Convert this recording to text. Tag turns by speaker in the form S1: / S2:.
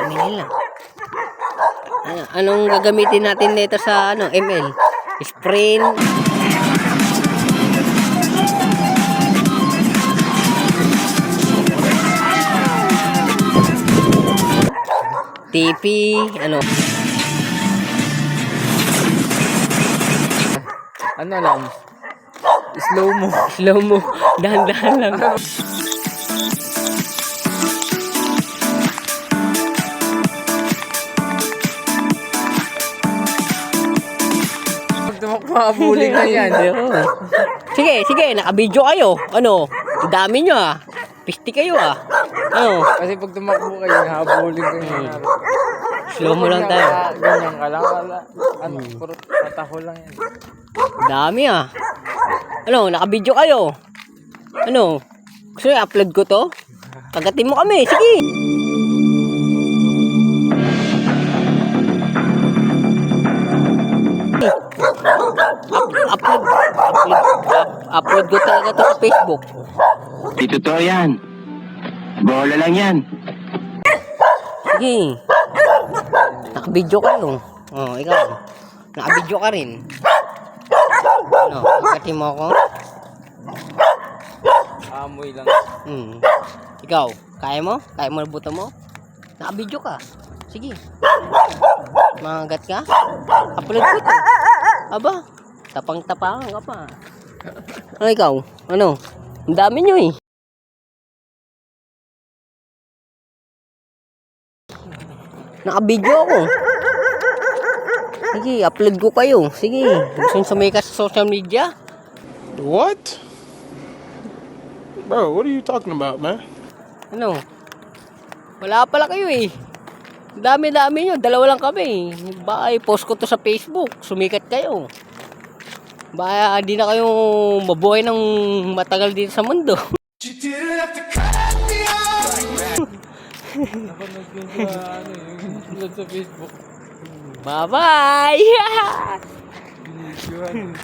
S1: Maningil lang. Anong gagamitin natin nito sa ML? Sprint. TP,
S2: Ano lang? Slow mo.
S1: slow mo, dahan-dahan lang.
S2: Pag tumakbo, habulin na yan.
S1: Sige, naka-video kayo. Ang dami nyo Pisti kayo
S2: Kasi pag tumakbo kayo, habulin ko yan.
S1: Slow mo lang tayo.
S2: Ganyan ka lang. Puro pataho lang yan.
S1: Dami naka-video kayo. Gusto nyo upload ko to? Kagatin mo kami, sige. Upload ko talaga to sa Facebook.
S3: Di totoo yan. Bola lang yan.
S1: Sige. Naka-video kayo. Ikaw. Naka-video ka rin. Kagatin mo ako?
S2: Amoy lang.
S1: Ikaw, kaya mo? Kaya mo nabuto mo? Naka-video ka. Sige. Mangagat ka? Upload ko to. Aba, tapang-tapangan ka pa. Ikaw? Ang dami nyo Naka-video ako. Sige, upload ko kayo. Sige, gusto nyo sumikat sa social media?
S4: What? Bro, what are you talking about, man?
S1: Wala pala kayo Dami-dami nyo, dalawa lang kami. Baka i-post ko to sa Facebook, sumikat kayo. Baka di na kayo mabuhay ng matagal dito sa mundo.
S2: Napanood ko sa Facebook.
S1: Bye-bye!
S2: Binidyohan.